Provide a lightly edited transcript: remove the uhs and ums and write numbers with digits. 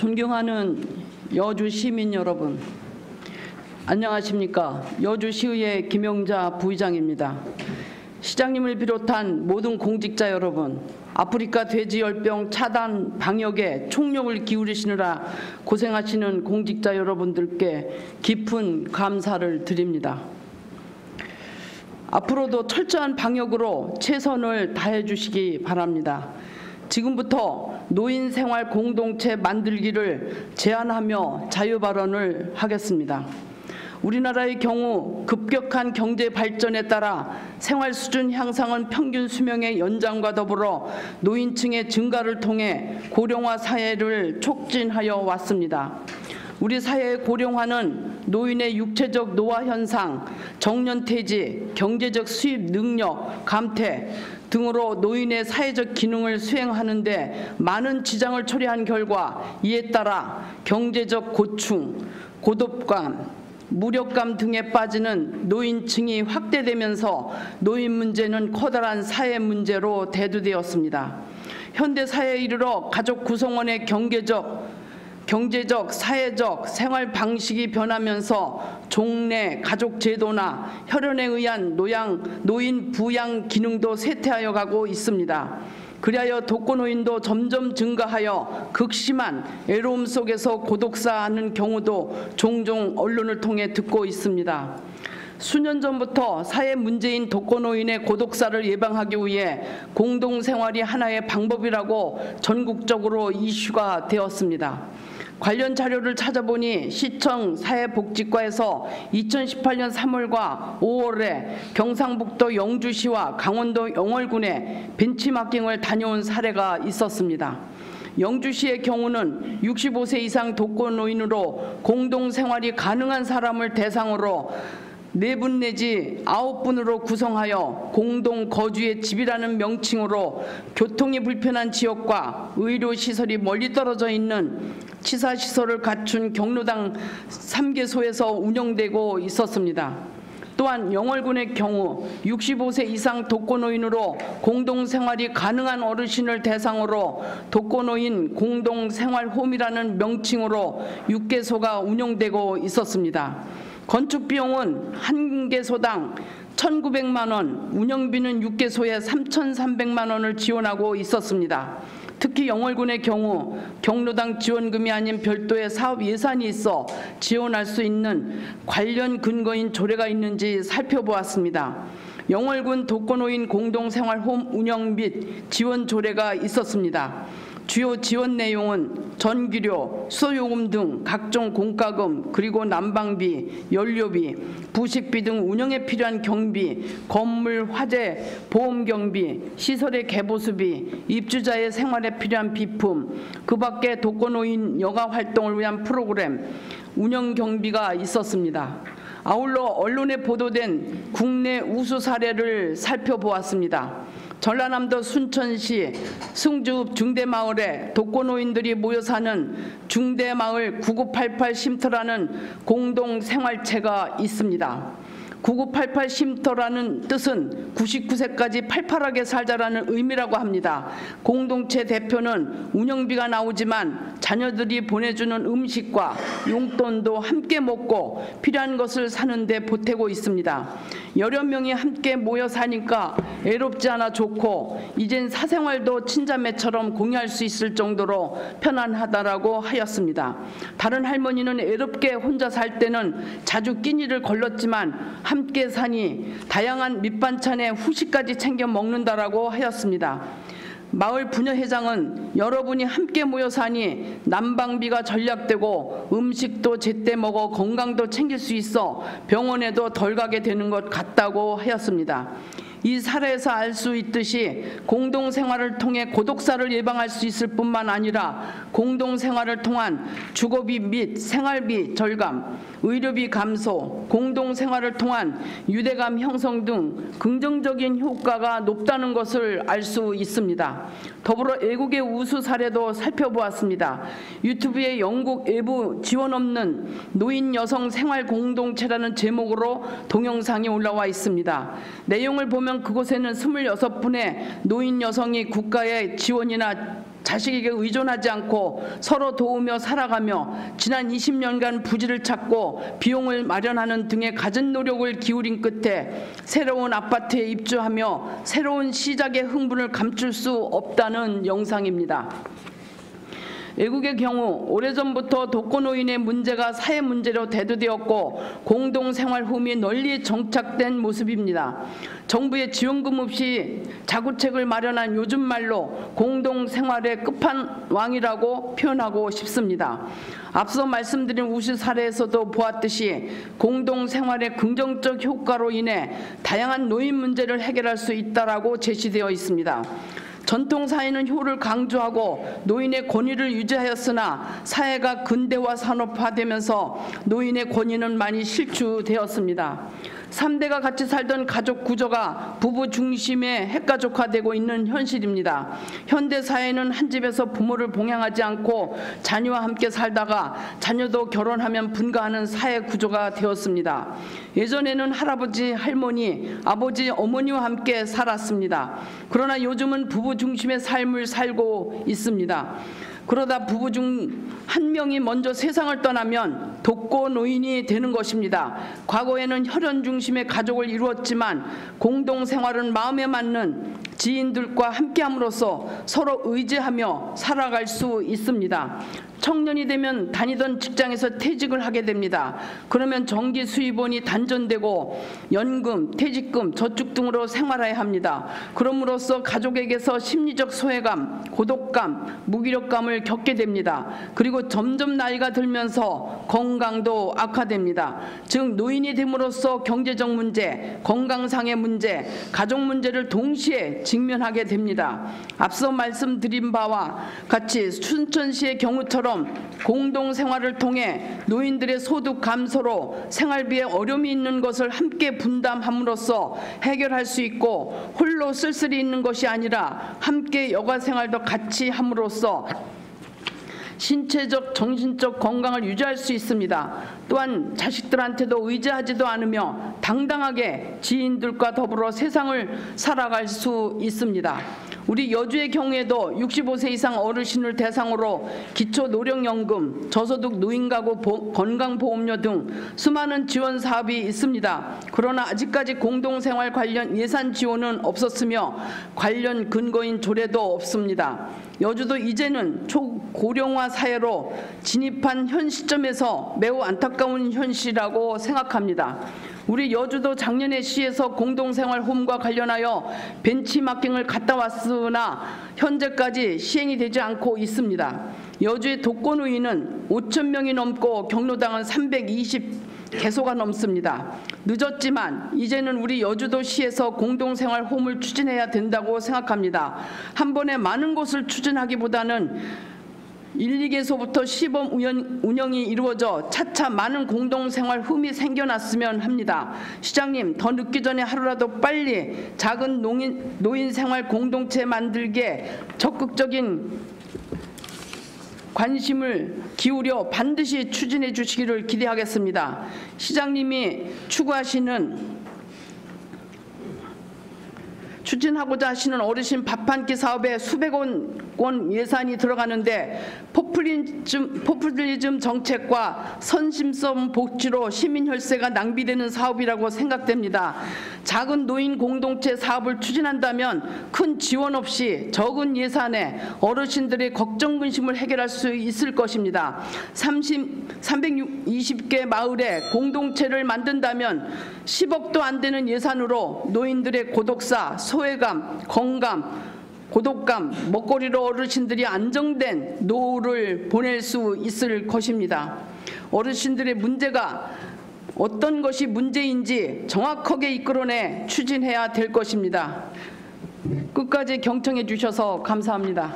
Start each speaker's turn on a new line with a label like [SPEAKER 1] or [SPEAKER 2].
[SPEAKER 1] 존경하는 여주 시민 여러분, 안녕하십니까. 여주시의회 김영자 부의장입니다. 시장님을 비롯한 모든 공직자 여러분, 아프리카 돼지열병 차단 방역에 총력을 기울이시느라 고생하시는 공직자 여러분들께 깊은 감사를 드립니다. 앞으로도 철저한 방역으로 최선을 다해 주시기 바랍니다. 지금부터 노인 생활 공동체 만들기를 제안하며 자유발언을 하겠습니다. 우리나라의 경우 급격한 경제 발전에 따라 생활 수준 향상은 평균 수명의 연장과 더불어 노인층의 증가를 통해 고령화 사회를 촉진하여 왔습니다. 우리 사회의 고령화는 노인의 육체적 노화 현상, 정년퇴직, 경제적 수입 능력 감퇴 등으로 노인의 사회적 기능을 수행하는 데 많은 지장을 초래한 결과 이에 따라 경제적 고충, 고독감, 무력감 등에 빠지는 노인층이 확대되면서 노인 문제는 커다란 사회 문제로 대두되었습니다. 현대 사회에 이르러 가족 구성원의 경제적, 사회적 생활 방식이 변하면서 종래 가족 제도나 혈연에 의한 노인 부양 기능도 쇠퇴하여 가고 있습니다. 그리하여 독거노인도 점점 증가하여 극심한 외로움 속에서 고독사하는 경우도 종종 언론을 통해 듣고 있습니다. 수년 전부터 사회 문제인 독거노인의 고독사를 예방하기 위해 공동생활이 하나의 방법이라고 전국적으로 이슈가 되었습니다. 관련 자료를 찾아보니 시청 사회복지과에서 2018년 3월과 5월에 경상북도 영주시와 강원도 영월군에 벤치마킹을 다녀온 사례가 있었습니다. 영주시의 경우는 65세 이상 독거노인으로 공동생활이 가능한 사람을 대상으로 4분 내지 9분으로 구성하여 공동거주의 집이라는 명칭으로 교통이 불편한 지역과 의료시설이 멀리 떨어져 있는 치사시설을 갖춘 경로당 3개소에서 운영되고 있었습니다. 또한 영월군의 경우 65세 이상 독거노인으로 공동생활이 가능한 어르신을 대상으로 독거노인 공동생활홈이라는 명칭으로 6개소가 운영되고 있었습니다. 건축비용은 한 개소당 1,900만 원, 운영비는 6개소에 3,300만 원을 지원하고 있었습니다. 특히 영월군의 경우 경로당 지원금이 아닌 별도의 사업 예산이 있어 지원할 수 있는 관련 근거인 조례가 있는지 살펴보았습니다. 영월군 독거노인 공동생활홈 운영 및 지원 조례가 있었습니다. 주요 지원 내용은 전기료, 수소요금 등 각종 공과금, 그리고 난방비, 연료비, 부식비 등 운영에 필요한 경비, 건물 화재, 보험 경비, 시설의 개보수비, 입주자의 생활에 필요한 비품, 그 밖에 독거노인 여가 활동을 위한 프로그램, 운영 경비가 있었습니다. 아울러 언론에 보도된 국내 우수 사례를 살펴보았습니다. 전라남도 순천시 승주읍 중대마을에 독거노인들이 모여 사는 중대마을 9988 쉼터라는 공동생활체가 있습니다. 9988 쉼터라는 뜻은 99세까지 팔팔하게 살자라는 의미라고 합니다. 공동체 대표는 운영비가 나오지만 자녀들이 보내주는 음식과 용돈도 함께 먹고 필요한 것을 사는데 보태고 있습니다. 여러 명이 함께 모여 사니까 애롭지 않아 좋고 이젠 사생활도 친자매처럼 공유할 수 있을 정도로 편안하다라고 하였습니다. 다른 할머니는 애롭게 혼자 살 때는 자주 끼니를 걸렀지만 함께 사니 다양한 밑반찬에 후식까지 챙겨 먹는다라고 하였습니다. 마을 부녀회장은 여러분이 함께 모여 사니 난방비가 절약되고 음식도 제때 먹어 건강도 챙길 수 있어 병원에도 덜 가게 되는 것 같다고 하였습니다. 이 사례에서 알 수 있듯이 공동생활을 통해 고독사를 예방할 수 있을 뿐만 아니라 공동생활을 통한 주거비 및 생활비 절감, 의료비 감소, 공동생활을 통한 유대감 형성 등 긍정적인 효과가 높다는 것을 알 수 있습니다. 더불어 애국의 우수 사례도 살펴보았습니다. 유튜브에 영국 외부 지원 없는 노인 여성 생활 공동체라는 제목으로 동영상이 올라와 있습니다. 내용을 보면 그곳에는 26분의 노인 여성이 국가의 지원이나 자식에게 의존하지 않고 서로 도우며 살아가며 지난 20년간 부지를 찾고 비용을 마련하는 등의 갖은 노력을 기울인 끝에 새로운 아파트에 입주하며 새로운 시작의 흥분을 감출 수 없다는 영상입니다. 외국의 경우 오래전부터 독거노인의 문제가 사회 문제로 대두되었고 공동생활홈이 널리 정착된 모습입니다. 정부의 지원금 없이 자구책을 마련한 요즘 말로 공동생활의 끝판왕이라고 표현하고 싶습니다. 앞서 말씀드린 우수 사례에서도 보았듯이 공동생활의 긍정적 효과로 인해 다양한 노인 문제를 해결할 수 있다라고 제시되어 있습니다. 전통사회는 효를 강조하고 노인의 권위를 유지하였으나 사회가 근대화 산업화되면서 노인의 권위는 많이 실추되었습니다. 3대가 같이 살던 가족 구조가 부부 중심의 핵가족화되고 있는 현실입니다. 현대사회는 한 집에서 부모를 봉양하지 않고 자녀와 함께 살다가 자녀도 결혼하면 분가하는 사회 구조가 되었습니다. 예전에는 할아버지, 할머니, 아버지, 어머니와 함께 살았습니다. 그러나 요즘은 부부 중심의 삶을 살고 있습니다. 그러다 부부 중 한 명이 먼저 세상을 떠나면 독거노인이 되는 것입니다. 과거에는 혈연 중심의 가족을 이루었지만 공동생활은 마음에 맞는 지인들과 함께함으로써 서로 의지하며 살아갈 수 있습니다. 청년이 되면 다니던 직장에서 퇴직을 하게 됩니다. 그러면 정기 수입원이 단전되고 연금, 퇴직금, 저축 등으로 생활해야 합니다. 그럼으로써 가족에게서 심리적 소외감, 고독감, 무기력감을 겪게 됩니다. 그리고 점점 나이가 들면서 건강도 악화됩니다. 즉 노인이 됨으로써 경제적 문제, 건강상의 문제, 가족 문제를 동시에 직면하게 됩니다. 앞서 말씀드린 바와 같이 춘천시의 경우처럼 공동생활을 통해 노인들의 소득 감소로 생활비에 어려움이 있는 것을 함께 분담함으로써 해결할 수 있고 홀로 쓸쓸히 있는 것이 아니라 함께 여가생활도 같이 함으로써 신체적, 정신적 건강을 유지할 수 있습니다. 또한 자식들한테도 의지하지도 않으며 당당하게 지인들과 더불어 세상을 살아갈 수 있습니다. 우리 여주의 경우에도 65세 이상 어르신을 대상으로 기초노령연금, 저소득 노인가구 건강보험료 등 수많은 지원 사업이 있습니다. 그러나 아직까지 공동생활 관련 예산 지원은 없었으며 관련 근거인 조례도 없습니다. 여주도 이제는 초고령화 사회로 진입한 현 시점에서 매우 안타까운 현실이라고 생각합니다. 우리 여주도 작년에 시에서 공동생활홈과 관련하여 벤치마킹을 갔다 왔으나 현재까지 시행이 되지 않고 있습니다. 여주의 독거노인은 5,000명이 넘고 경로당은 320개소가 넘습니다. 늦었지만 이제는 우리 여주도시에서 공동생활홈을 추진해야 된다고 생각합니다. 한 번에 많은 곳을 추진하기보다는 1, 2개소부터 시범 운영이 이루어져 차차 많은 공동생활 흠이 생겨났으면 합니다. 시장님, 더 늦기 전에 하루라도 빨리 작은 노인생활 공동체 만들기에 적극적인 관심을 기울여 반드시 추진해 주시기를 기대하겠습니다. 시장님이 추진하고자 하시는 어르신 밥 한 끼 사업에 수백 원 예산이 들어가는데 포퓰리즘 정책과 선심성 복지로 시민 혈세가 낭비되는 사업이라고 생각됩니다. 작은 노인 공동체 사업을 추진한다면 큰 지원 없이 적은 예산에 어르신들의 걱정 근심을 해결할 수 있을 것입니다. 320개 마을에 공동체를 만든다면 10억도 안 되는 예산으로 노인들의 고독사, 소외감, 건강, 고독감, 먹거리로 어르신들이 안정된 노후를 보낼 수 있을 것입니다. 어르신들의 문제가 어떤 것이 문제인지 정확하게 이끌어내 추진해야 될 것입니다. 끝까지 경청해 주셔서 감사합니다.